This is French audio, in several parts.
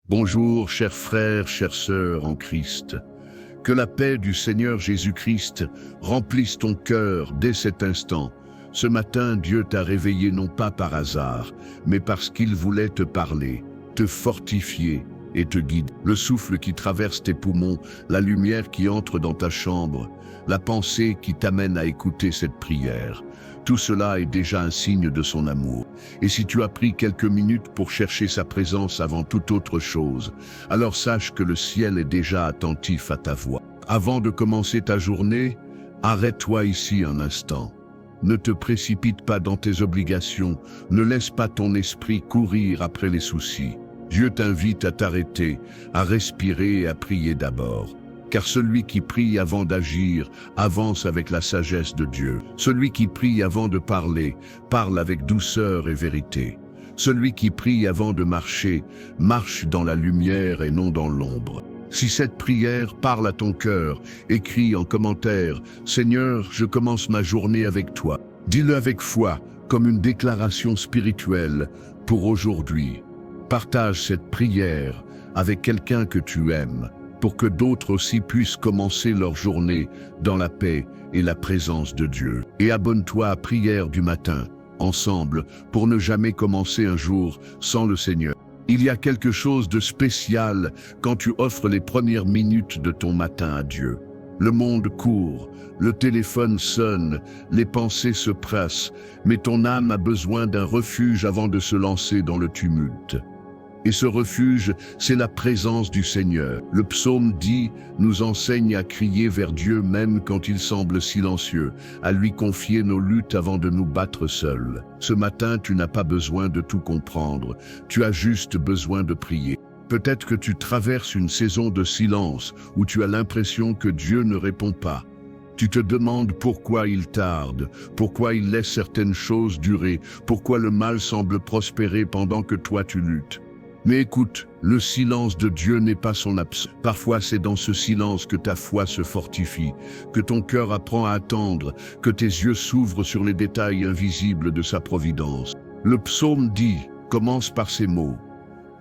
Bonjour, chers frères, chères sœurs en Christ. Que la paix du Seigneur Jésus-Christ remplisse ton cœur dès cet instant. Ce matin, Dieu t'a réveillé non pas par hasard, mais parce qu'il voulait te parler, te fortifier et te guider. Le souffle qui traverse tes poumons, la lumière qui entre dans ta chambre, la pensée qui t'amène à écouter cette prière. Tout cela est déjà un signe de son amour. Et si tu as pris quelques minutes pour chercher sa présence avant toute autre chose, alors sache que le ciel est déjà attentif à ta voix. Avant de commencer ta journée, arrête-toi ici un instant. Ne te précipite pas dans tes obligations, ne laisse pas ton esprit courir après les soucis. Dieu t'invite à t'arrêter, à respirer et à prier d'abord. Car celui qui prie avant d'agir avance avec la sagesse de Dieu. Celui qui prie avant de parler, parle avec douceur et vérité. Celui qui prie avant de marcher, marche dans la lumière et non dans l'ombre. Si cette prière parle à ton cœur, écris en commentaire « Seigneur, je commence ma journée avec toi ». Dis-le avec foi, comme une déclaration spirituelle pour aujourd'hui. Partage cette prière avec quelqu'un que tu aimes, pour que d'autres aussi puissent commencer leur journée dans la paix et la présence de Dieu. Et abonne-toi à Prière du matin, ensemble, pour ne jamais commencer un jour sans le Seigneur. Il y a quelque chose de spécial quand tu offres les premières minutes de ton matin à Dieu. Le monde court, le téléphone sonne, les pensées se pressent, mais ton âme a besoin d'un refuge avant de se lancer dans le tumulte. Et ce refuge, c'est la présence du Seigneur. Le psaume dit, nous enseigne à crier vers Dieu même quand il semble silencieux, à lui confier nos luttes avant de nous battre seuls. Ce matin, tu n'as pas besoin de tout comprendre, tu as juste besoin de prier. Peut-être que tu traverses une saison de silence où tu as l'impression que Dieu ne répond pas. Tu te demandes pourquoi il tarde, pourquoi il laisse certaines choses durer, pourquoi le mal semble prospérer pendant que toi tu luttes. Mais écoute, le silence de Dieu n'est pas son absence. Parfois c'est dans ce silence que ta foi se fortifie, que ton cœur apprend à attendre, que tes yeux s'ouvrent sur les détails invisibles de sa providence. Le psaume dit, commence par ces mots.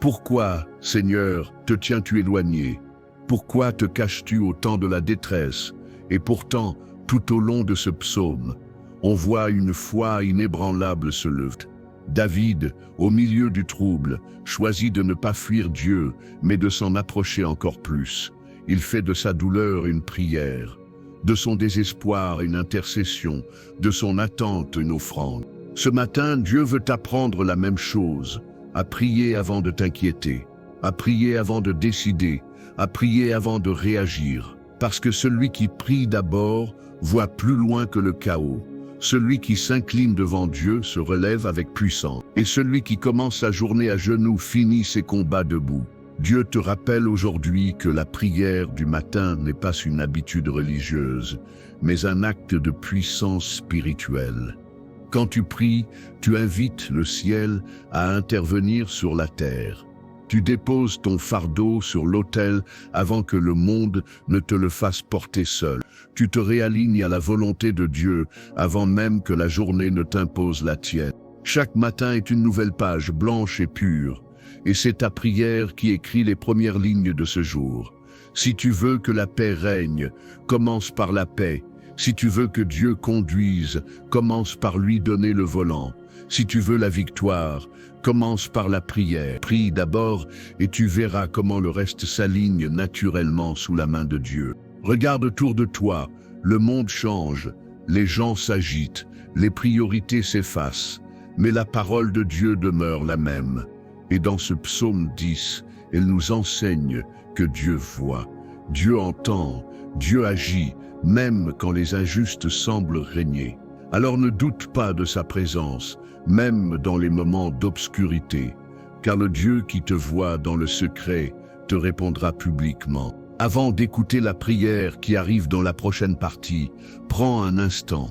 Pourquoi, Seigneur, te tiens-tu éloigné? Pourquoi te caches-tu au temps de la détresse? Et pourtant, tout au long de ce psaume, on voit une foi inébranlable se lever. David, au milieu du trouble, choisit de ne pas fuir Dieu, mais de s'en approcher encore plus. Il fait de sa douleur une prière, de son désespoir une intercession, de son attente une offrande. Ce matin, Dieu veut t'apprendre la même chose, à prier avant de t'inquiéter, à prier avant de décider, à prier avant de réagir. Parce que celui qui prie d'abord voit plus loin que le chaos. Celui qui s'incline devant Dieu se relève avec puissance. Et celui qui commence sa journée à genoux finit ses combats debout. Dieu te rappelle aujourd'hui que la prière du matin n'est pas une habitude religieuse, mais un acte de puissance spirituelle. Quand tu pries, tu invites le ciel à intervenir sur la terre. Tu déposes ton fardeau sur l'autel avant que le monde ne te le fasse porter seul. Tu te réalignes à la volonté de Dieu avant même que la journée ne t'impose la tienne. Chaque matin est une nouvelle page blanche et pure, et c'est ta prière qui écrit les premières lignes de ce jour. Si tu veux que la paix règne, commence par la paix. Si tu veux que Dieu conduise, commence par lui donner le volant. Si tu veux la victoire, commence par la prière. Prie d'abord et tu verras comment le reste s'aligne naturellement sous la main de Dieu. Regarde autour de toi, le monde change, les gens s'agitent, les priorités s'effacent, mais la parole de Dieu demeure la même. Et dans ce psaume 10, elle nous enseigne que Dieu voit, Dieu entend, Dieu agit, même quand les injustes semblent régner. Alors ne doute pas de sa présence, même dans les moments d'obscurité, car le Dieu qui te voit dans le secret te répondra publiquement. Avant d'écouter la prière qui arrive dans la prochaine partie, prends un instant,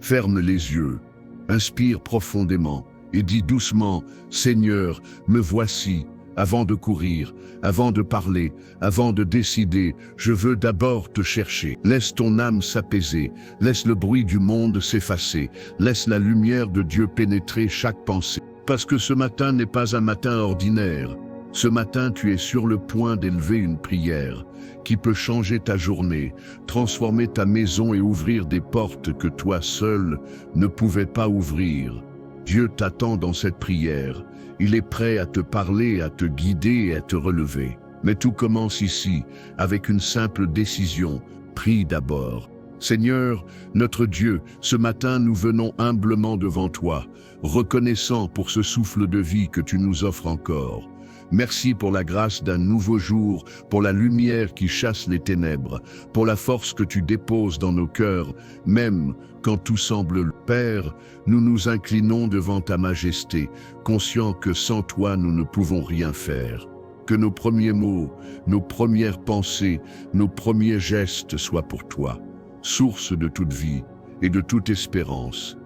ferme les yeux, inspire profondément et dis doucement « Seigneur, me voici ». Avant de courir, avant de parler, avant de décider, je veux d'abord te chercher. Laisse ton âme s'apaiser, laisse le bruit du monde s'effacer, laisse la lumière de Dieu pénétrer chaque pensée. Parce que ce matin n'est pas un matin ordinaire, Ce matin, tu es sur le point d'élever une prière qui peut changer ta journée, transformer ta maison et ouvrir des portes que toi seul ne pouvais pas ouvrir. Dieu t'attend dans cette prière. Il est prêt à te parler, à te guider et à te relever. Mais tout commence ici, avec une simple décision. Prie d'abord. Seigneur, notre Dieu, ce matin nous venons humblement devant toi, reconnaissant pour ce souffle de vie que tu nous offres encore. Merci pour la grâce d'un nouveau jour, pour la lumière qui chasse les ténèbres, pour la force que tu déposes dans nos cœurs, même quand tout semble. Père, nous nous inclinons devant ta majesté, conscients que sans toi nous ne pouvons rien faire. Que nos premiers mots, nos premières pensées, nos premiers gestes soient pour toi, source de toute vie et de toute espérance.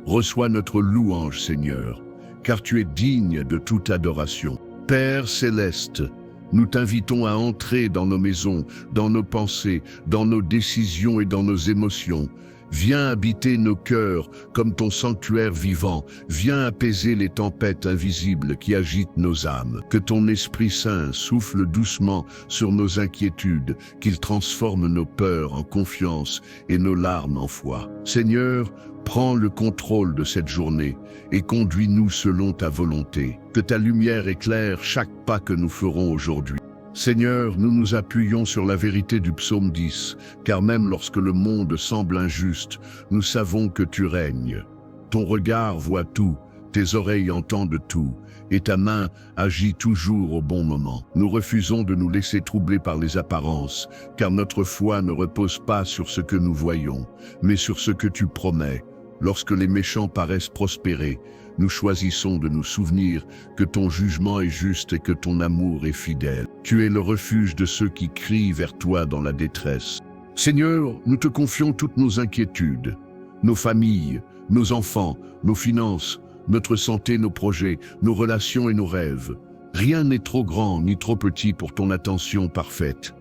Reçois notre louange, Seigneur, car tu es digne de toute adoration. Père céleste, nous t'invitons à entrer dans nos maisons, dans nos pensées, dans nos décisions et dans nos émotions. Viens habiter nos cœurs comme ton sanctuaire vivant. Viens apaiser les tempêtes invisibles qui agitent nos âmes. Que ton Esprit Saint souffle doucement sur nos inquiétudes, qu'il transforme nos peurs en confiance et nos larmes en foi. Seigneur, prends le contrôle de cette journée et conduis-nous selon ta volonté. Que ta lumière éclaire chaque pas que nous ferons aujourd'hui. Seigneur, nous nous appuyons sur la vérité du psaume 10, car même lorsque le monde semble injuste, nous savons que tu règnes. Ton regard voit tout, tes oreilles entendent tout, et ta main agit toujours au bon moment. Nous refusons de nous laisser troubler par les apparences, car notre foi ne repose pas sur ce que nous voyons, mais sur ce que tu promets. Lorsque les méchants paraissent prospérer, nous choisissons de nous souvenir que ton jugement est juste et que ton amour est fidèle. Tu es le refuge de ceux qui crient vers toi dans la détresse. Seigneur, nous te confions toutes nos inquiétudes, nos familles, nos enfants, nos finances, notre santé, nos projets, nos relations et nos rêves. Rien n'est trop grand ni trop petit pour ton attention parfaite.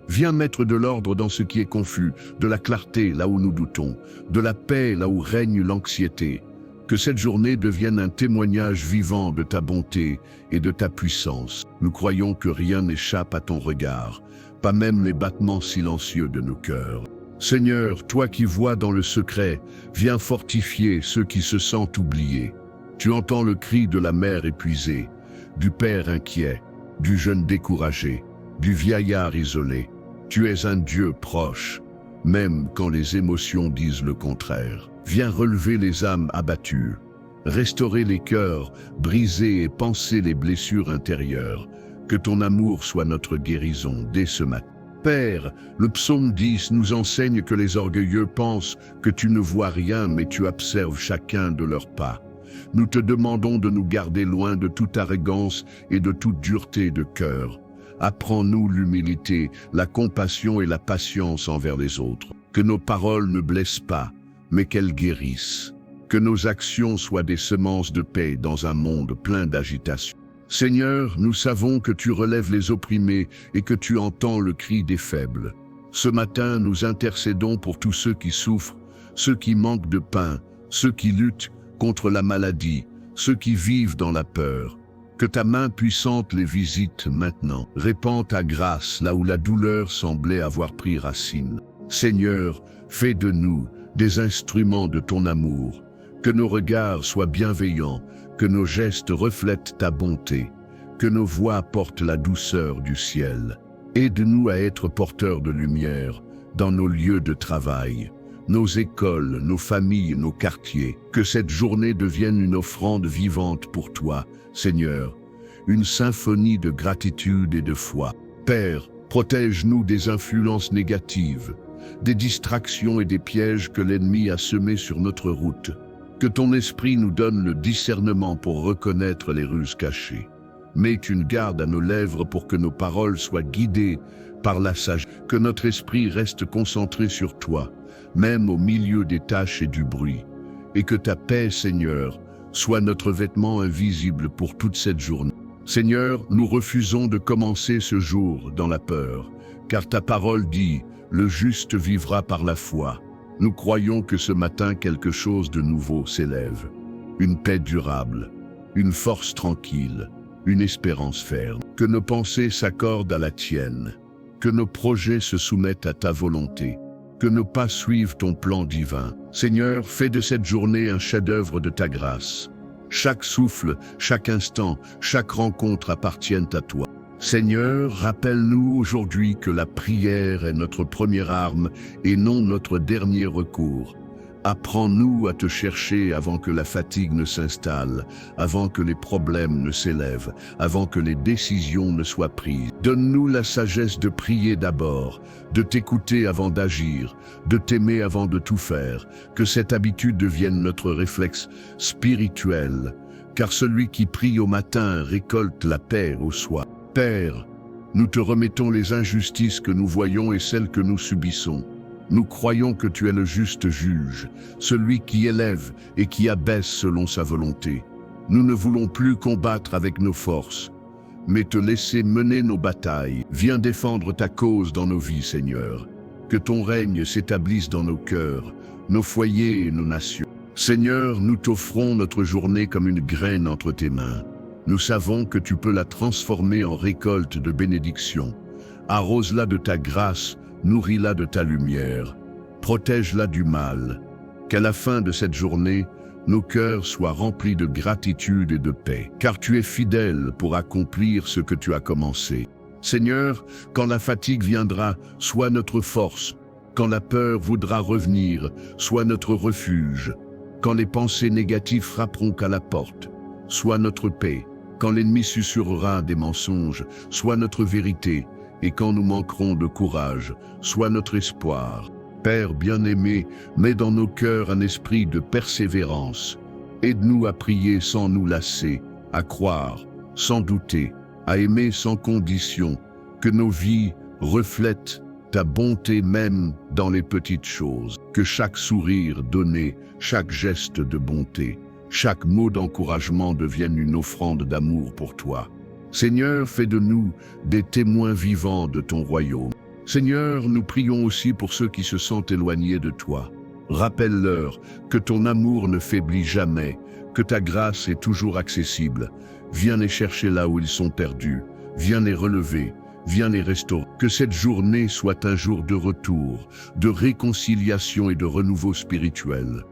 Viens mettre de l'ordre dans ce qui est confus, de la clarté là où nous doutons, de la paix là où règne l'anxiété. Que cette journée devienne un témoignage vivant de ta bonté et de ta puissance. Nous croyons que rien n'échappe à ton regard, pas même les battements silencieux de nos cœurs. Seigneur, toi qui vois dans le secret, viens fortifier ceux qui se sentent oubliés. Tu entends le cri de la mère épuisée, du père inquiet, du jeune découragé, du vieillard isolé. Tu es un Dieu proche, même quand les émotions disent le contraire. Viens relever les âmes abattues, restaurer les cœurs brisés et panser les blessures intérieures. Que ton amour soit notre guérison dès ce matin. Père, le psaume 10 nous enseigne que les orgueilleux pensent que tu ne vois rien mais tu observes chacun de leurs pas. Nous te demandons de nous garder loin de toute arrogance et de toute dureté de cœur. Apprends-nous l'humilité, la compassion et la patience envers les autres. Que nos paroles ne blessent pas, mais qu'elles guérissent. Que nos actions soient des semences de paix dans un monde plein d'agitation. Seigneur, nous savons que tu relèves les opprimés et que tu entends le cri des faibles. Ce matin, nous intercédons pour tous ceux qui souffrent, ceux qui manquent de pain, ceux qui luttent contre la maladie, ceux qui vivent dans la peur. Que ta main puissante les visite maintenant. Répands ta grâce là où la douleur semblait avoir pris racine. Seigneur, fais de nous des instruments de ton amour. Que nos regards soient bienveillants, que nos gestes reflètent ta bonté, que nos voix portent la douceur du ciel. Aide-nous à être porteurs de lumière dans nos lieux de travail, nos écoles, nos familles, nos quartiers. Que cette journée devienne une offrande vivante pour toi, Seigneur, une symphonie de gratitude et de foi. Père, protège-nous des influences négatives, des distractions et des pièges que l'ennemi a semés sur notre route. Que ton esprit nous donne le discernement pour reconnaître les ruses cachées. Mets une garde à nos lèvres pour que nos paroles soient guidées par la sagesse. Que notre esprit reste concentré sur toi, même au milieu des tâches et du bruit. Et que ta paix, Seigneur, soit notre vêtement invisible pour toute cette journée. Seigneur, nous refusons de commencer ce jour dans la peur, car ta parole dit « Le juste vivra par la foi ». Nous croyons que ce matin quelque chose de nouveau s'élève. Une paix durable, une force tranquille, une espérance ferme. Que nos pensées s'accordent à la tienne, que nos projets se soumettent à ta volonté, que nos pas suivent ton plan divin. Seigneur, fais de cette journée un chef-d'œuvre de ta grâce. Chaque souffle, chaque instant, chaque rencontre appartiennent à toi. Seigneur, rappelle-nous aujourd'hui que la prière est notre première arme et non notre dernier recours. Apprends-nous à te chercher avant que la fatigue ne s'installe, avant que les problèmes ne s'élèvent, avant que les décisions ne soient prises. Donne-nous la sagesse de prier d'abord, de t'écouter avant d'agir, de t'aimer avant de tout faire, que cette habitude devienne notre réflexe spirituel, car celui qui prie au matin récolte la paix au soir. Père, nous te remettons les injustices que nous voyons et celles que nous subissons. Nous croyons que tu es le juste juge, celui qui élève et qui abaisse selon sa volonté. Nous ne voulons plus combattre avec nos forces, mais te laisser mener nos batailles. Viens défendre ta cause dans nos vies, Seigneur. Que ton règne s'établisse dans nos cœurs, nos foyers et nos nations. Seigneur, nous t'offrons notre journée comme une graine entre tes mains. Nous savons que tu peux la transformer en récolte de bénédiction. Arrose-la de ta grâce, nourris-la de ta lumière. Protège-la du mal. Qu'à la fin de cette journée, nos cœurs soient remplis de gratitude et de paix, car tu es fidèle pour accomplir ce que tu as commencé. Seigneur, quand la fatigue viendra, sois notre force. Quand la peur voudra revenir, sois notre refuge. Quand les pensées négatives frapperont à la porte, sois notre paix. Quand l'ennemi susurrera des mensonges, sois notre vérité. Et quand nous manquerons de courage, sois notre espoir. Père bien-aimé, mets dans nos cœurs un esprit de persévérance. Aide-nous à prier sans nous lasser, à croire sans douter, à aimer sans condition. Que nos vies reflètent ta bonté même dans les petites choses. Que chaque sourire donné, chaque geste de bonté, chaque mot d'encouragement devienne une offrande d'amour pour toi. Seigneur, fais de nous des témoins vivants de ton royaume. Seigneur, nous prions aussi pour ceux qui se sentent éloignés de toi. Rappelle-leur que ton amour ne faiblit jamais, que ta grâce est toujours accessible. Viens les chercher là où ils sont perdus. Viens les relever. Viens les restaurer. Que cette journée soit un jour de retour, de réconciliation et de renouveau spirituel.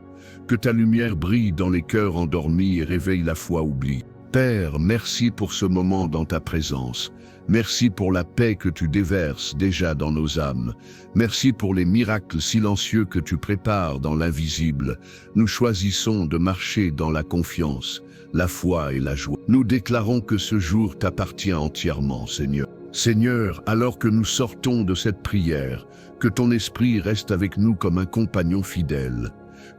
Que ta lumière brille dans les cœurs endormis et réveille la foi oubliée. Père, merci pour ce moment dans ta présence. Merci pour la paix que tu déverses déjà dans nos âmes. Merci pour les miracles silencieux que tu prépares dans l'invisible. Nous choisissons de marcher dans la confiance, la foi et la joie. Nous déclarons que ce jour t'appartient entièrement, Seigneur. Seigneur, alors que nous sortons de cette prière, que ton esprit reste avec nous comme un compagnon fidèle.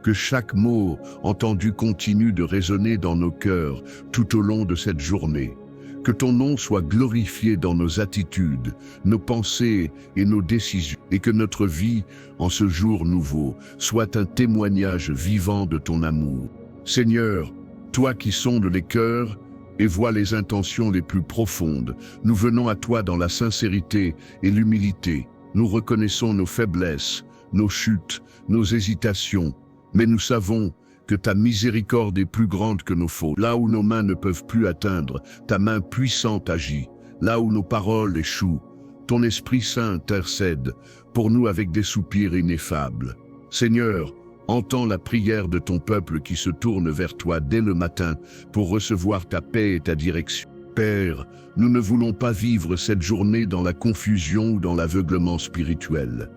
Que chaque mot entendu continue de résonner dans nos cœurs tout au long de cette journée. Que ton nom soit glorifié dans nos attitudes, nos pensées et nos décisions. Et que notre vie, en ce jour nouveau, soit un témoignage vivant de ton amour. Seigneur, toi qui sondes les cœurs et vois les intentions les plus profondes, nous venons à toi dans la sincérité et l'humilité. Nous reconnaissons nos faiblesses, nos chutes, nos hésitations, mais nous savons que ta miséricorde est plus grande que nos fautes. Là où nos mains ne peuvent plus atteindre, ta main puissante agit. Là où nos paroles échouent, ton Esprit Saint intercède pour nous avec des soupirs ineffables. Seigneur, entends la prière de ton peuple qui se tourne vers toi dès le matin pour recevoir ta paix et ta direction. Père, nous ne voulons pas vivre cette journée dans la confusion ou dans l'aveuglement spirituel.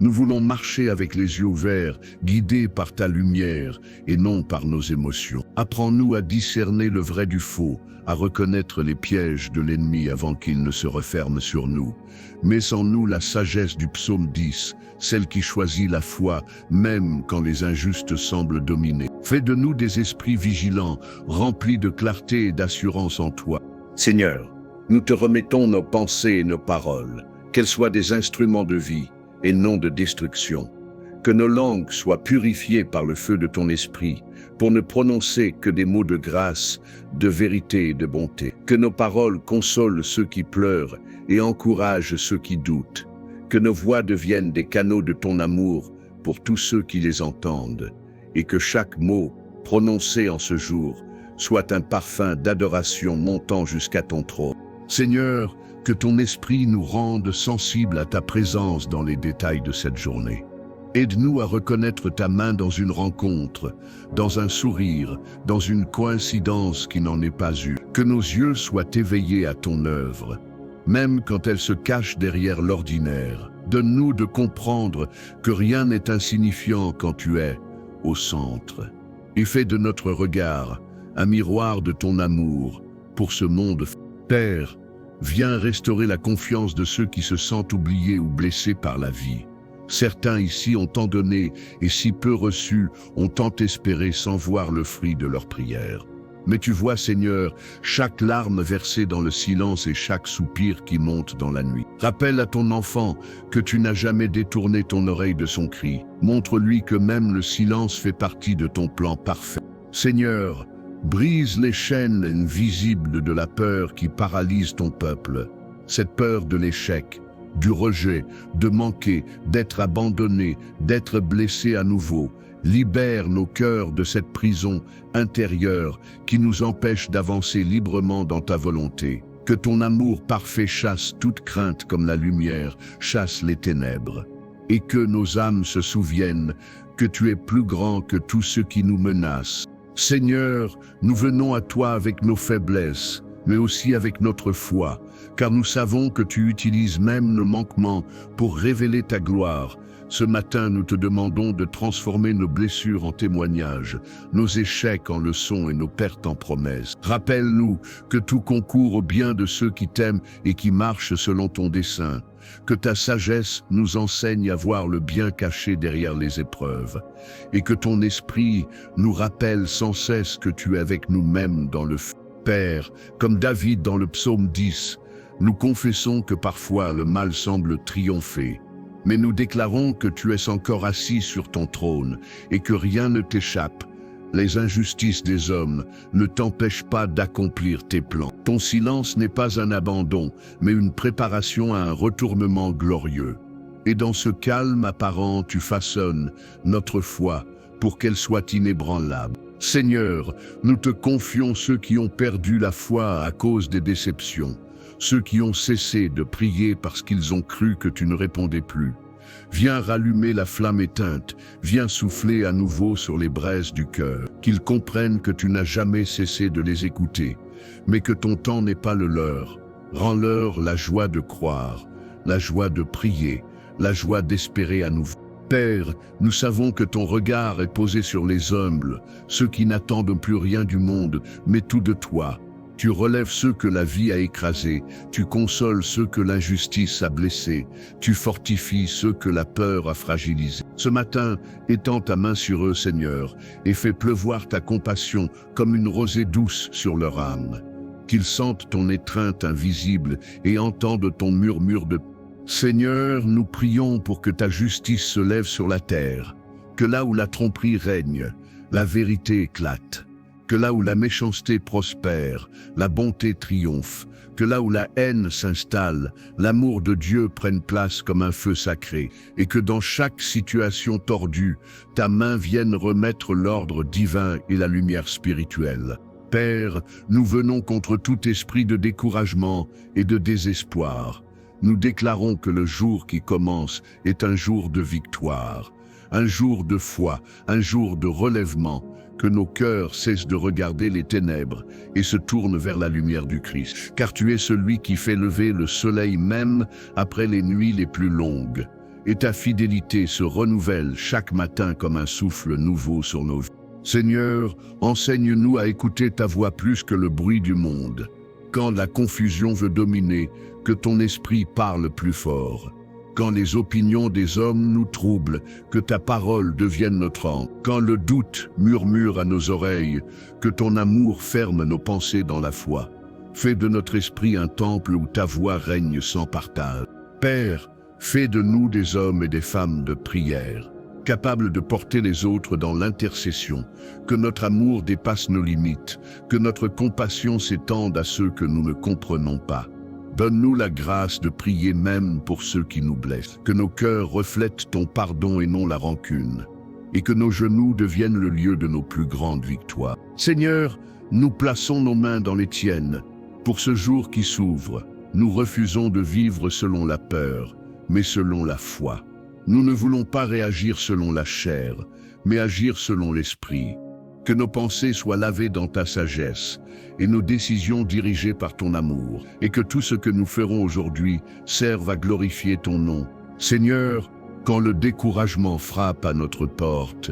Nous voulons marcher avec les yeux ouverts, guidés par ta lumière et non par nos émotions. Apprends-nous à discerner le vrai du faux, à reconnaître les pièges de l'ennemi avant qu'il ne se referme sur nous. Mets en nous la sagesse du psaume 10, celle qui choisit la foi, même quand les injustes semblent dominer. Fais de nous des esprits vigilants, remplis de clarté et d'assurance en toi. Seigneur, nous te remettons nos pensées et nos paroles, qu'elles soient des instruments de vie et non de destruction. Que nos langues soient purifiées par le feu de ton esprit, pour ne prononcer que des mots de grâce, de vérité et de bonté. Que nos paroles consolent ceux qui pleurent et encouragent ceux qui doutent. Que nos voix deviennent des canaux de ton amour pour tous ceux qui les entendent. Et que chaque mot prononcé en ce jour soit un parfum d'adoration montant jusqu'à ton trône. Seigneur, que ton esprit nous rende sensibles à ta présence dans les détails de cette journée. Aide-nous à reconnaître ta main dans une rencontre, dans un sourire, dans une coïncidence qui n'en est pas une. Que nos yeux soient éveillés à ton œuvre, même quand elle se cache derrière l'ordinaire. Donne-nous de comprendre que rien n'est insignifiant quand tu es au centre. Et fais de notre regard un miroir de ton amour pour ce monde. Père, viens restaurer la confiance de ceux qui se sentent oubliés ou blessés par la vie. Certains ici ont tant donné et si peu reçu, ont tant espéré sans voir le fruit de leurs prières. Mais tu vois, Seigneur, chaque larme versée dans le silence et chaque soupir qui monte dans la nuit. Rappelle à ton enfant que tu n'as jamais détourné ton oreille de son cri. Montre-lui que même le silence fait partie de ton plan parfait. Seigneur, brise les chaînes invisibles de la peur qui paralyse ton peuple. Cette peur de l'échec, du rejet, de manquer, d'être abandonné, d'être blessé à nouveau. Libère nos cœurs de cette prison intérieure qui nous empêche d'avancer librement dans ta volonté. Que ton amour parfait chasse toute crainte comme la lumière chasse les ténèbres. Et que nos âmes se souviennent que tu es plus grand que tout ce qui nous menace. Seigneur, nous venons à toi avec nos faiblesses, mais aussi avec notre foi, car nous savons que tu utilises même nos manquements pour révéler ta gloire. Ce matin, nous te demandons de transformer nos blessures en témoignages, nos échecs en leçons et nos pertes en promesses. Rappelle-nous que tout concourt au bien de ceux qui t'aiment et qui marchent selon ton dessein. Que ta sagesse nous enseigne à voir le bien caché derrière les épreuves. Et que ton esprit nous rappelle sans cesse que tu es avec nous-mêmes dans le feu. Père, comme David dans le psaume 10, nous confessons que parfois le mal semble triompher. Mais nous déclarons que tu es encore assis sur ton trône et que rien ne t'échappe. Les injustices des hommes ne t'empêchent pas d'accomplir tes plans. Ton silence n'est pas un abandon, mais une préparation à un retournement glorieux. Et dans ce calme apparent, tu façonnes notre foi pour qu'elle soit inébranlable. Seigneur, nous te confions ceux qui ont perdu la foi à cause des déceptions. Ceux qui ont cessé de prier parce qu'ils ont cru que tu ne répondais plus. Viens rallumer la flamme éteinte, viens souffler à nouveau sur les braises du cœur, qu'ils comprennent que tu n'as jamais cessé de les écouter, mais que ton temps n'est pas le leur. Rends-leur la joie de croire, la joie de prier, la joie d'espérer à nouveau. Père, nous savons que ton regard est posé sur les humbles, ceux qui n'attendent plus rien du monde, mais tout de toi. Tu relèves ceux que la vie a écrasés, tu consoles ceux que l'injustice a blessés, tu fortifies ceux que la peur a fragilisés. Ce matin, étends ta main sur eux, Seigneur, et fais pleuvoir ta compassion comme une rosée douce sur leur âme. Qu'ils sentent ton étreinte invisible et entendent ton murmure de paix. Seigneur, nous prions pour que ta justice se lève sur la terre, que là où la tromperie règne, la vérité éclate. Que là où la méchanceté prospère, la bonté triomphe, que là où la haine s'installe, l'amour de Dieu prenne place comme un feu sacré, et que dans chaque situation tordue, ta main vienne remettre l'ordre divin et la lumière spirituelle. Père, nous venons contre tout esprit de découragement et de désespoir. Nous déclarons que le jour qui commence est un jour de victoire, un jour de foi, un jour de relèvement, que nos cœurs cessent de regarder les ténèbres et se tournent vers la lumière du Christ. Car tu es celui qui fait lever le soleil même après les nuits les plus longues. Et ta fidélité se renouvelle chaque matin comme un souffle nouveau sur nos vies. Seigneur, enseigne-nous à écouter ta voix plus que le bruit du monde. Quand la confusion veut dominer, que ton esprit parle plus fort. Quand les opinions des hommes nous troublent, que ta parole devienne notre encre. Quand le doute murmure à nos oreilles, que ton amour ferme nos pensées dans la foi. Fais de notre esprit un temple où ta voix règne sans partage. Père, fais de nous des hommes et des femmes de prière, capables de porter les autres dans l'intercession, que notre amour dépasse nos limites, que notre compassion s'étende à ceux que nous ne comprenons pas. Donne-nous la grâce de prier même pour ceux qui nous blessent, que nos cœurs reflètent ton pardon et non la rancune, et que nos genoux deviennent le lieu de nos plus grandes victoires. Seigneur, nous plaçons nos mains dans les tiennes. Pour ce jour qui s'ouvre, nous refusons de vivre selon la peur, mais selon la foi. Nous ne voulons pas réagir selon la chair, mais agir selon l'esprit. Que nos pensées soient lavées dans ta sagesse et nos décisions dirigées par ton amour, et que tout ce que nous ferons aujourd'hui serve à glorifier ton nom. Seigneur, quand le découragement frappe à notre porte,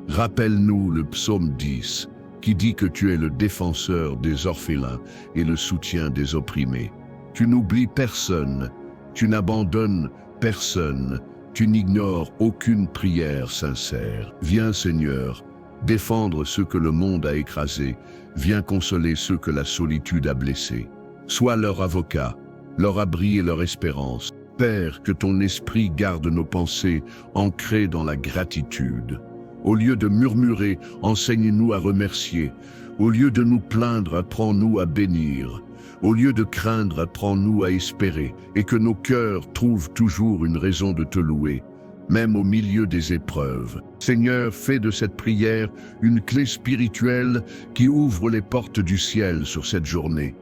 rappelle-nous le psaume 10, qui dit que tu es le défenseur des orphelins et le soutien des opprimés. Tu n'oublies personne, tu n'abandonnes personne, tu n'ignores aucune prière sincère. Viens, Seigneur, défendre ceux que le monde a écrasés, viens consoler ceux que la solitude a blessés. Sois leur avocat, leur abri et leur espérance. Père, que ton esprit garde nos pensées ancrées dans la gratitude. Au lieu de murmurer, enseigne-nous à remercier. Au lieu de nous plaindre, apprends-nous à bénir. Au lieu de craindre, apprends-nous à espérer. Et que nos cœurs trouvent toujours une raison de te louer, même au milieu des épreuves. Seigneur, fais de cette prière une clé spirituelle qui ouvre les portes du ciel sur cette journée.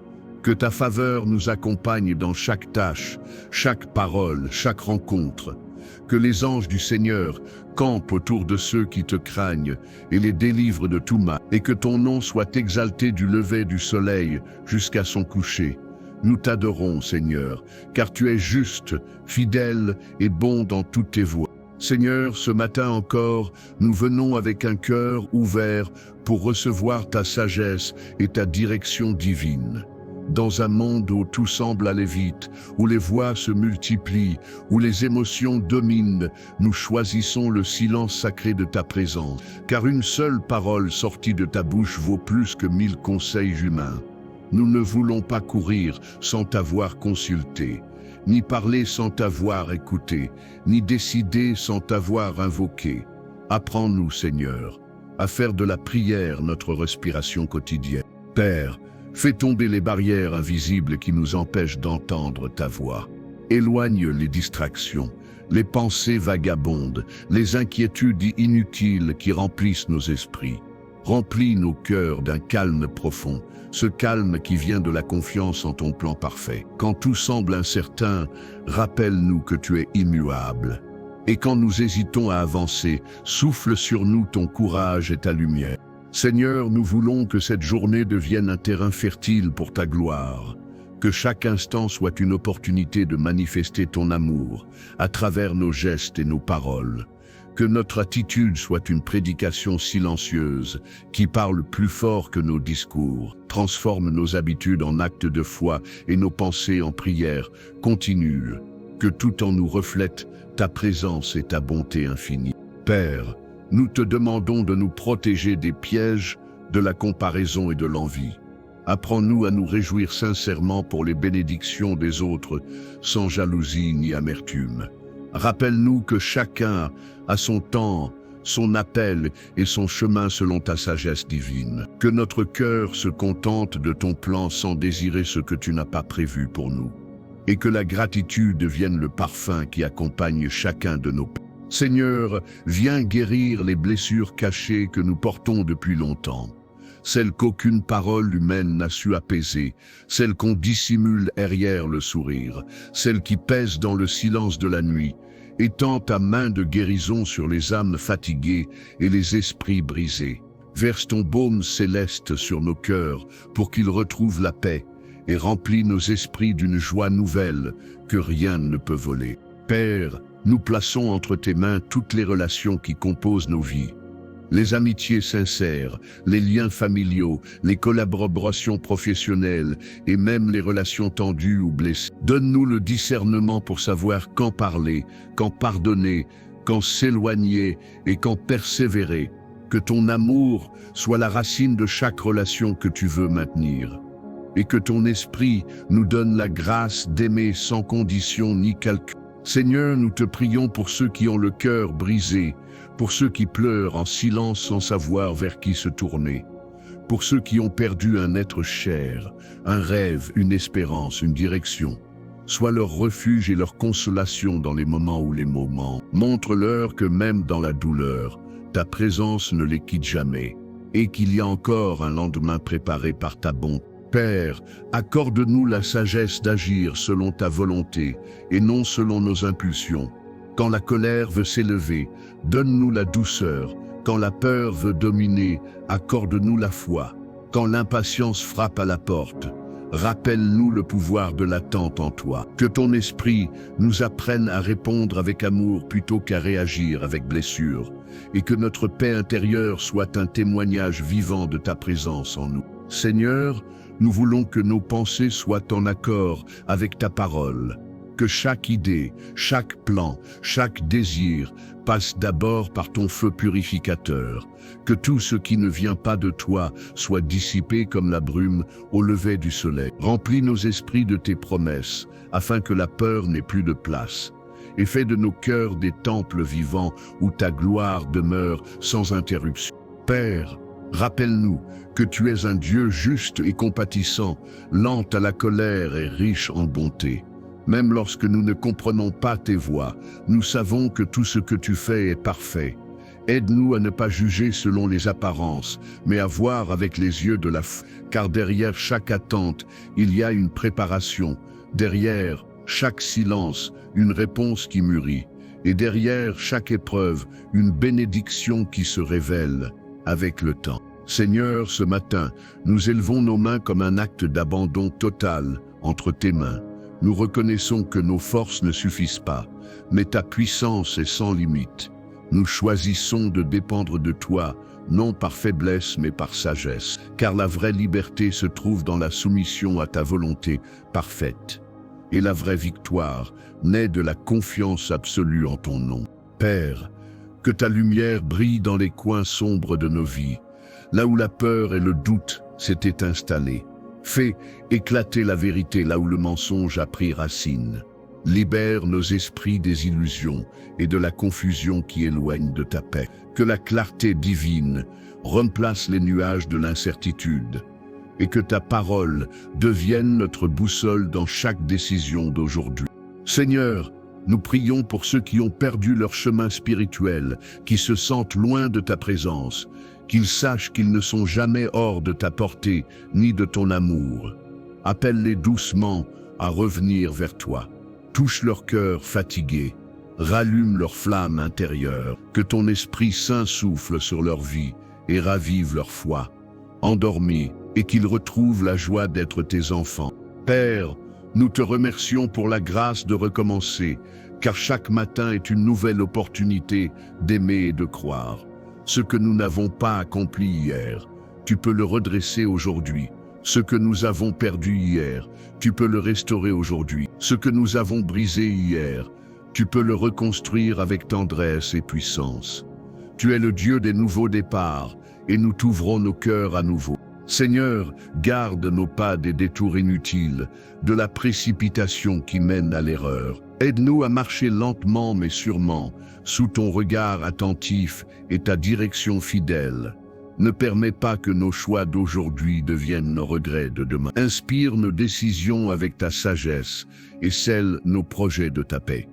Que ta faveur nous accompagne dans chaque tâche, chaque parole, chaque rencontre. Que les anges du Seigneur campent autour de ceux qui te craignent et les délivrent de tout mal. Et que ton nom soit exalté du lever du soleil jusqu'à son coucher. Nous t'adorons, Seigneur, car tu es juste, fidèle et bon dans toutes tes voies. Seigneur, ce matin encore, nous venons avec un cœur ouvert pour recevoir ta sagesse et ta direction divine. Dans un monde où tout semble aller vite, où les voix se multiplient, où les émotions dominent, nous choisissons le silence sacré de ta présence, car une seule parole sortie de ta bouche vaut plus que 1000 conseils humains. Nous ne voulons pas courir sans t'avoir consulté, ni parler sans t'avoir écouté, ni décider sans t'avoir invoqué. Apprends-nous, Seigneur, à faire de la prière notre respiration quotidienne. Père, fais tomber les barrières invisibles qui nous empêchent d'entendre ta voix. Éloigne les distractions, les pensées vagabondes, les inquiétudes inutiles qui remplissent nos esprits. Remplis nos cœurs d'un calme profond, ce calme qui vient de la confiance en ton plan parfait. Quand tout semble incertain, rappelle-nous que tu es immuable. Et quand nous hésitons à avancer, souffle sur nous ton courage et ta lumière. Seigneur, nous voulons que cette journée devienne un terrain fertile pour ta gloire, que chaque instant soit une opportunité de manifester ton amour à travers nos gestes et nos paroles, que notre attitude soit une prédication silencieuse qui parle plus fort que nos discours, transforme nos habitudes en actes de foi et nos pensées en prières continues, que tout en nous reflète ta présence et ta bonté infinie. Père, nous te demandons de nous protéger des pièges, de la comparaison et de l'envie. Apprends-nous à nous réjouir sincèrement pour les bénédictions des autres, sans jalousie ni amertume. Rappelle-nous que chacun a son temps, son appel et son chemin selon ta sagesse divine. Que notre cœur se contente de ton plan sans désirer ce que tu n'as pas prévu pour nous. Et que la gratitude devienne le parfum qui accompagne chacun de nos pas. Seigneur, viens guérir les blessures cachées que nous portons depuis longtemps, celles qu'aucune parole humaine n'a su apaiser, celles qu'on dissimule derrière le sourire, celles qui pèsent dans le silence de la nuit. Étends ta main de guérison sur les âmes fatiguées et les esprits brisés. Verse ton baume céleste sur nos cœurs pour qu'ils retrouvent la paix et remplis nos esprits d'une joie nouvelle que rien ne peut voler. Père, nous plaçons entre tes mains toutes les relations qui composent nos vies. Les amitiés sincères, les liens familiaux, les collaborations professionnelles et même les relations tendues ou blessées. Donne-nous le discernement pour savoir quand parler, quand pardonner, quand s'éloigner et quand persévérer. Que ton amour soit la racine de chaque relation que tu veux maintenir. Et que ton esprit nous donne la grâce d'aimer sans condition ni calcul. Seigneur, nous te prions pour ceux qui ont le cœur brisé, pour ceux qui pleurent en silence sans savoir vers qui se tourner, pour ceux qui ont perdu un être cher, un rêve, une espérance, une direction. Sois leur refuge et leur consolation dans les moments où les mots manquent. Montre-leur que même dans la douleur, ta présence ne les quitte jamais. et qu'il y a encore un lendemain préparé par ta bonté. Père, accorde-nous la sagesse d'agir selon ta volonté et non selon nos impulsions. Quand la colère veut s'élever, donne-nous la douceur. Quand la peur veut dominer, accorde-nous la foi. Quand l'impatience frappe à la porte, rappelle-nous le pouvoir de l'attente en toi. Que ton esprit nous apprenne à répondre avec amour plutôt qu'à réagir avec blessure, et que notre paix intérieure soit un témoignage vivant de ta présence en nous. Seigneur, nous voulons que nos pensées soient en accord avec ta parole. Que chaque idée, chaque plan, chaque désir passe d'abord par ton feu purificateur. Que tout ce qui ne vient pas de toi soit dissipé comme la brume au lever du soleil. Remplis nos esprits de tes promesses, afin que la peur n'ait plus de place. Et fais de nos cœurs des temples vivants où ta gloire demeure sans interruption. Père, rappelle-nous que tu es un Dieu juste et compatissant, lent à la colère et riche en bonté. Même lorsque nous ne comprenons pas tes voies, nous savons que tout ce que tu fais est parfait. Aide-nous à ne pas juger selon les apparences, mais à voir avec les yeux de la foi. Car derrière chaque attente, il y a une préparation. Derrière chaque silence, une réponse qui mûrit. Et derrière chaque épreuve, une bénédiction qui se révèle avec le temps. Seigneur, ce matin, nous élevons nos mains comme un acte d'abandon total entre tes mains. Nous reconnaissons que nos forces ne suffisent pas, mais ta puissance est sans limite. Nous choisissons de dépendre de toi, non par faiblesse mais par sagesse, car la vraie liberté se trouve dans la soumission à ta volonté parfaite. Et la vraie victoire naît de la confiance absolue en ton nom. Père, que ta lumière brille dans les coins sombres de nos vies, là où la peur et le doute s'étaient installés. Fais éclater la vérité là où le mensonge a pris racine. Libère nos esprits des illusions et de la confusion qui éloigne de ta paix. Que la clarté divine remplace les nuages de l'incertitude et que ta parole devienne notre boussole dans chaque décision d'aujourd'hui. Seigneur, nous prions pour ceux qui ont perdu leur chemin spirituel, qui se sentent loin de ta présence, qu'ils sachent qu'ils ne sont jamais hors de ta portée ni de ton amour. Appelle-les doucement à revenir vers toi. Touche leur cœur fatigué, rallume leur flamme intérieure, que ton Esprit Saint souffle sur leur vie et ravive leur foi. Endormis, et qu'ils retrouvent la joie d'être tes enfants. Père, nous te remercions pour la grâce de recommencer, car chaque matin est une nouvelle opportunité d'aimer et de croire. Ce que nous n'avons pas accompli hier, tu peux le redresser aujourd'hui. Ce que nous avons perdu hier, tu peux le restaurer aujourd'hui. Ce que nous avons brisé hier, tu peux le reconstruire avec tendresse et puissance. Tu es le Dieu des nouveaux départs, et nous t'ouvrons nos cœurs à nouveau. Seigneur, garde nos pas des détours inutiles, de la précipitation qui mène à l'erreur. Aide-nous à marcher lentement mais sûrement, sous ton regard attentif et ta direction fidèle. Ne permets pas que nos choix d'aujourd'hui deviennent nos regrets de demain. Inspire nos décisions avec ta sagesse et scelle nos projets de ta paix.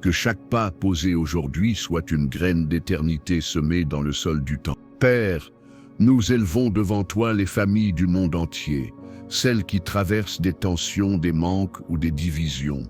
Que chaque pas posé aujourd'hui soit une graine d'éternité semée dans le sol du temps. Père, nous élevons devant toi les familles du monde entier, celles qui traversent des tensions, des manques ou des divisions.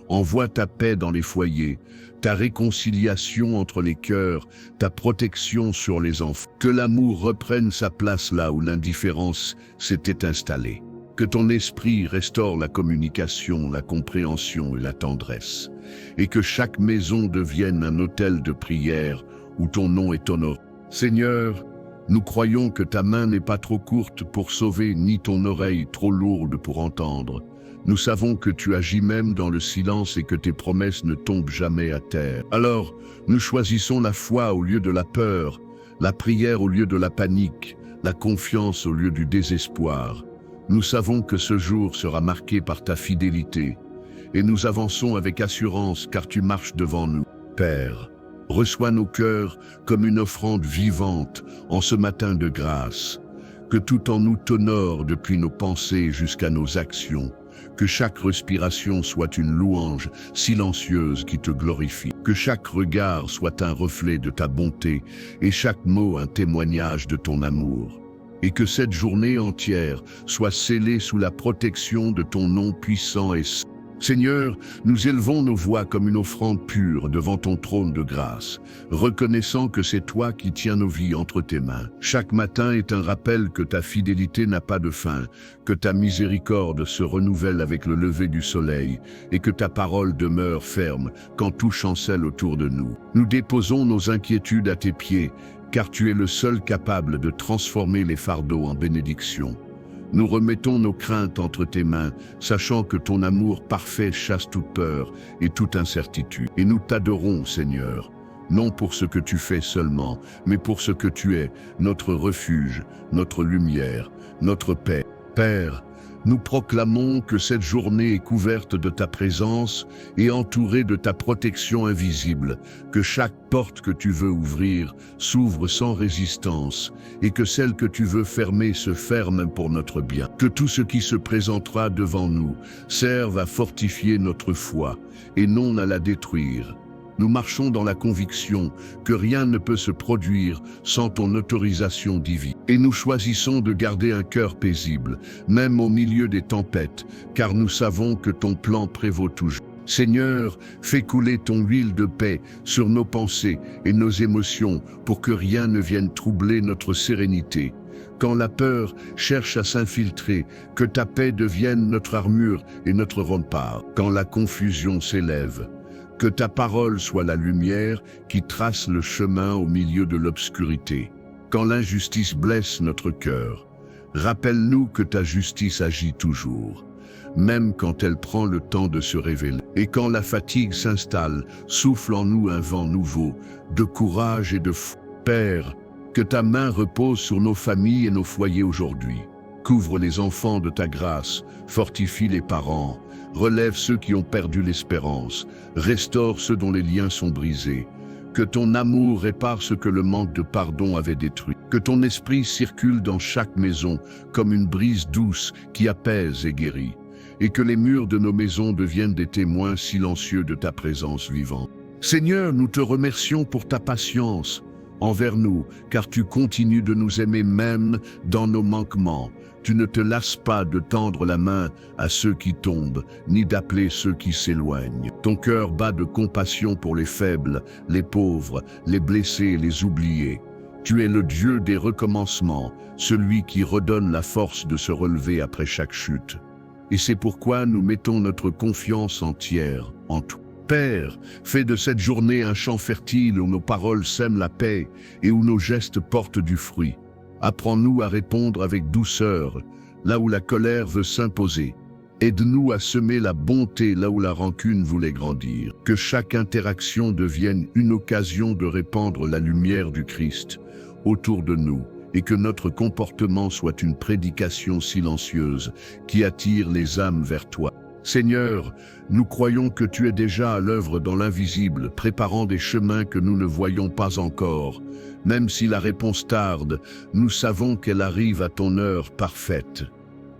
Envoie ta paix dans les foyers, ta réconciliation entre les cœurs, ta protection sur les enfants. Que l'amour reprenne sa place là où l'indifférence s'était installée. Que ton esprit restaure la communication, la compréhension et la tendresse. Et que chaque maison devienne un autel de prière où ton nom est honoré. Seigneur, nous croyons que ta main n'est pas trop courte pour sauver, ni ton oreille trop lourde pour entendre. Nous savons que tu agis même dans le silence et que tes promesses ne tombent jamais à terre. Alors, nous choisissons la foi au lieu de la peur, la prière au lieu de la panique, la confiance au lieu du désespoir. Nous savons que ce jour sera marqué par ta fidélité, et nous avançons avec assurance car tu marches devant nous. Père, reçois nos cœurs comme une offrande vivante en ce matin de grâce. Que tout en nous t'honore depuis nos pensées jusqu'à nos actions. Que chaque respiration soit une louange silencieuse qui te glorifie. Que chaque regard soit un reflet de ta bonté et chaque mot un témoignage de ton amour. Et que cette journée entière soit scellée sous la protection de ton nom puissant et saint. Seigneur, nous élevons nos voix comme une offrande pure devant ton trône de grâce, reconnaissant que c'est toi qui tiens nos vies entre tes mains. Chaque matin est un rappel que ta fidélité n'a pas de fin, que ta miséricorde se renouvelle avec le lever du soleil et que ta parole demeure ferme quand tout chancelle autour de nous. Nous déposons nos inquiétudes à tes pieds, car tu es le seul capable de transformer les fardeaux en bénédictions. Nous remettons nos craintes entre tes mains, sachant que ton amour parfait chasse toute peur et toute incertitude. Et nous t'adorons, Seigneur, non pour ce que tu fais seulement, mais pour ce que tu es, notre refuge, notre lumière, notre paix. Père, nous proclamons que cette journée est couverte de ta présence et entourée de ta protection invisible, que chaque porte que tu veux ouvrir s'ouvre sans résistance et que celle que tu veux fermer se ferme pour notre bien. Que tout ce qui se présentera devant nous serve à fortifier notre foi et non à la détruire. Nous marchons dans la conviction que rien ne peut se produire sans ton autorisation divine. Et nous choisissons de garder un cœur paisible, même au milieu des tempêtes, car nous savons que ton plan prévaut toujours. Seigneur, fais couler ton huile de paix sur nos pensées et nos émotions pour que rien ne vienne troubler notre sérénité. Quand la peur cherche à s'infiltrer, que ta paix devienne notre armure et notre rempart. Quand la confusion s'élève, que ta parole soit la lumière qui trace le chemin au milieu de l'obscurité. Quand l'injustice blesse notre cœur, rappelle-nous que ta justice agit toujours, même quand elle prend le temps de se révéler. Et quand la fatigue s'installe, souffle en nous un vent nouveau, de courage et de foi. Père, que ta main repose sur nos familles et nos foyers aujourd'hui. Couvre les enfants de ta grâce, fortifie les parents, relève ceux qui ont perdu l'espérance, restaure ceux dont les liens sont brisés. Que ton amour répare ce que le manque de pardon avait détruit. Que ton esprit circule dans chaque maison comme une brise douce qui apaise et guérit. Et que les murs de nos maisons deviennent des témoins silencieux de ta présence vivante. Seigneur, nous te remercions pour ta patience envers nous, car tu continues de nous aimer même dans nos manquements. Tu ne te lasses pas de tendre la main à ceux qui tombent, ni d'appeler ceux qui s'éloignent. Ton cœur bat de compassion pour les faibles, les pauvres, les blessés et les oubliés. Tu es le Dieu des recommencements, celui qui redonne la force de se relever après chaque chute. Et c'est pourquoi nous mettons notre confiance entière en toi. Père, fais de cette journée un champ fertile où nos paroles sèment la paix et où nos gestes portent du fruit. Apprends-nous à répondre avec douceur, là où la colère veut s'imposer. Aide-nous à semer la bonté là où la rancune voulait grandir. Que chaque interaction devienne une occasion de répandre la lumière du Christ autour de nous et que notre comportement soit une prédication silencieuse qui attire les âmes vers toi. Seigneur, nous croyons que tu es déjà à l'œuvre dans l'invisible, préparant des chemins que nous ne voyons pas encore. Même si la réponse tarde, nous savons qu'elle arrive à ton heure parfaite.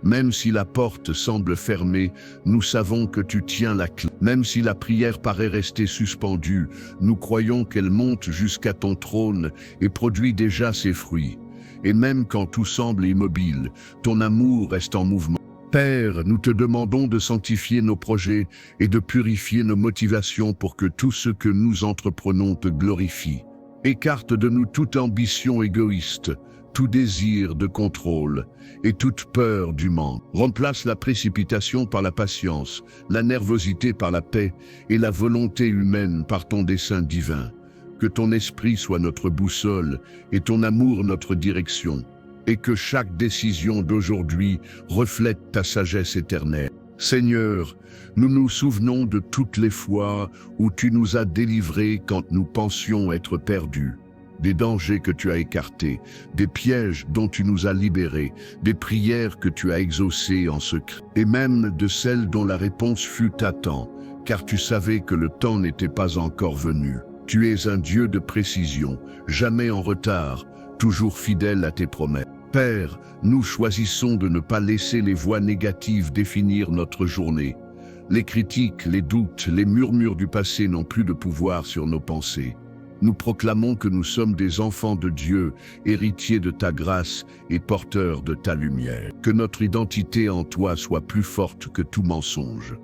Même si la porte semble fermée, nous savons que tu tiens la clé. Même si la prière paraît rester suspendue, nous croyons qu'elle monte jusqu'à ton trône et produit déjà ses fruits. Et même quand tout semble immobile, ton amour reste en mouvement. Père, nous te demandons de sanctifier nos projets et de purifier nos motivations pour que tout ce que nous entreprenons te glorifie. Écarte de nous toute ambition égoïste, tout désir de contrôle et toute peur du manque. Remplace la précipitation par la patience, la nervosité par la paix et la volonté humaine par ton dessein divin. Que ton esprit soit notre boussole et ton amour notre direction. Et que chaque décision d'aujourd'hui reflète ta sagesse éternelle. Seigneur, nous nous souvenons de toutes les fois où tu nous as délivrés quand nous pensions être perdus, des dangers que tu as écartés, des pièges dont tu nous as libérés, des prières que tu as exaucées en secret, et même de celles dont la réponse fut à temps, car tu savais que le temps n'était pas encore venu. Tu es un Dieu de précision, jamais en retard, toujours fidèle à tes promesses. Père, nous choisissons de ne pas laisser les voix négatives définir notre journée. Les critiques, les doutes, les murmures du passé n'ont plus de pouvoir sur nos pensées. Nous proclamons que nous sommes des enfants de Dieu, héritiers de ta grâce et porteurs de ta lumière. Que notre identité en toi soit plus forte que tout mensonge,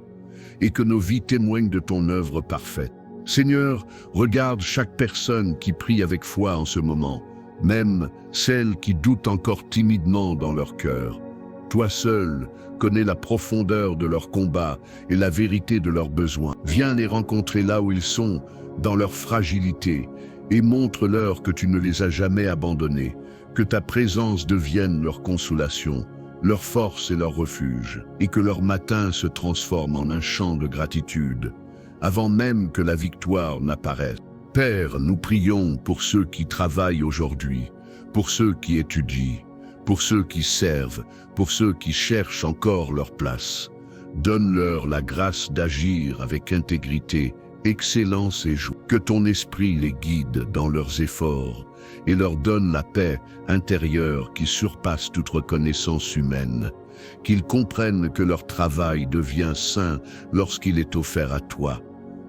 et que nos vies témoignent de ton œuvre parfaite. Seigneur, regarde chaque personne qui prie avec foi en ce moment, même celles qui doutent encore timidement dans leur cœur. Toi seul connais la profondeur de leur combat et la vérité de leurs besoins. Viens les rencontrer là où ils sont, dans leur fragilité, et montre-leur que tu ne les as jamais abandonnés, que ta présence devienne leur consolation, leur force et leur refuge, et que leur matin se transforme en un chant de gratitude, avant même que la victoire n'apparaisse. Père, nous prions pour ceux qui travaillent aujourd'hui, pour ceux qui étudient, pour ceux qui servent, pour ceux qui cherchent encore leur place. Donne-leur la grâce d'agir avec intégrité, excellence et joie. Que ton esprit les guide dans leurs efforts et leur donne la paix intérieure qui surpasse toute reconnaissance humaine. Qu'ils comprennent que leur travail devient saint lorsqu'il est offert à toi,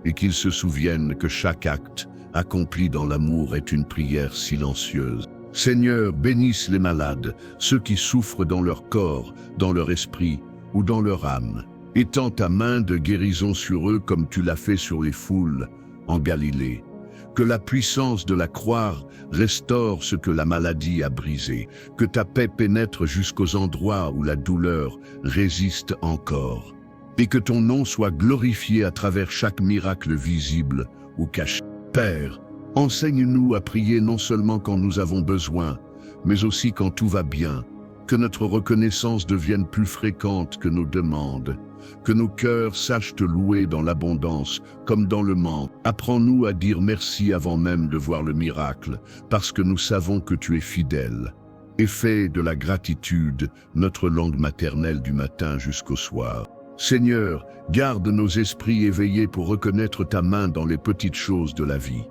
et qu'ils se souviennent que chaque acte accompli dans l'amour est une prière silencieuse. Seigneur, bénisse les malades, ceux qui souffrent dans leur corps, dans leur esprit ou dans leur âme. Étends ta main de guérison sur eux comme tu l'as fait sur les foules en Galilée. Que la puissance de la croix restaure ce que la maladie a brisé. Que ta paix pénètre jusqu'aux endroits où la douleur résiste encore. Et que ton nom soit glorifié à travers chaque miracle visible ou caché. Père, enseigne-nous à prier non seulement quand nous avons besoin, mais aussi quand tout va bien. Que notre reconnaissance devienne plus fréquente que nos demandes. Que nos cœurs sachent te louer dans l'abondance comme dans le manque. Apprends-nous à dire merci avant même de voir le miracle, parce que nous savons que tu es fidèle. Et fais de la gratitude notre langue maternelle du matin jusqu'au soir. Seigneur, garde nos esprits éveillés pour reconnaître ta main dans les petites choses de la vie.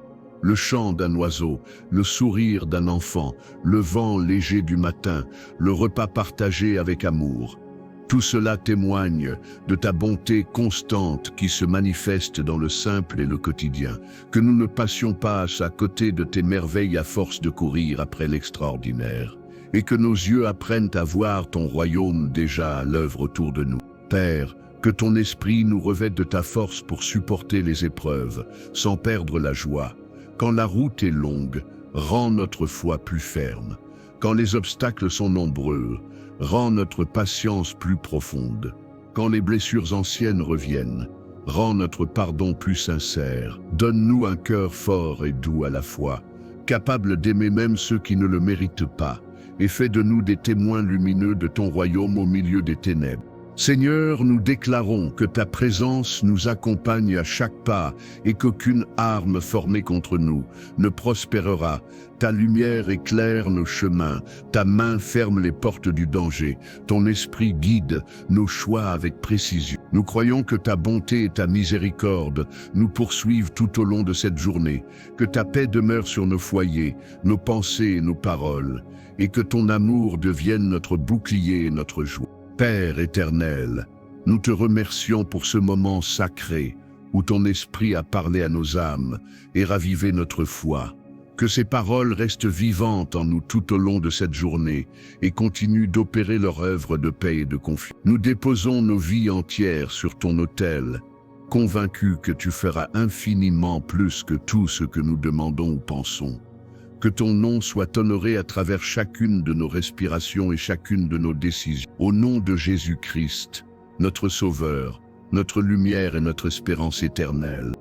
Le chant d'un oiseau, le sourire d'un enfant, le vent léger du matin, le repas partagé avec amour. Tout cela témoigne de ta bonté constante qui se manifeste dans le simple et le quotidien. Que nous ne passions pas à côté de tes merveilles à force de courir après l'extraordinaire. Et que nos yeux apprennent à voir ton royaume déjà à l'œuvre autour de nous. Père, que ton esprit nous revête de ta force pour supporter les épreuves, sans perdre la joie. Quand la route est longue, rends notre foi plus ferme. Quand les obstacles sont nombreux, rends notre patience plus profonde. Quand les blessures anciennes reviennent, rends notre pardon plus sincère. Donne-nous un cœur fort et doux à la fois, capable d'aimer même ceux qui ne le méritent pas, et fais de nous des témoins lumineux de ton royaume au milieu des ténèbres. Seigneur, nous déclarons que ta présence nous accompagne à chaque pas et qu'aucune arme formée contre nous ne prospérera. Ta lumière éclaire nos chemins, ta main ferme les portes du danger, ton esprit guide nos choix avec précision. Nous croyons que ta bonté et ta miséricorde nous poursuivent tout au long de cette journée, que ta paix demeure sur nos foyers, nos pensées et nos paroles, et que ton amour devienne notre bouclier et notre joie. Père éternel, nous te remercions pour ce moment sacré où ton esprit a parlé à nos âmes et ravivé notre foi. Que ces paroles restent vivantes en nous tout au long de cette journée et continuent d'opérer leur œuvre de paix et de confiance. Nous déposons nos vies entières sur ton autel, convaincus que tu feras infiniment plus que tout ce que nous demandons ou pensons. Que ton nom soit honoré à travers chacune de nos respirations et chacune de nos décisions. Au nom de Jésus-Christ, notre Sauveur, notre lumière et notre espérance éternelle.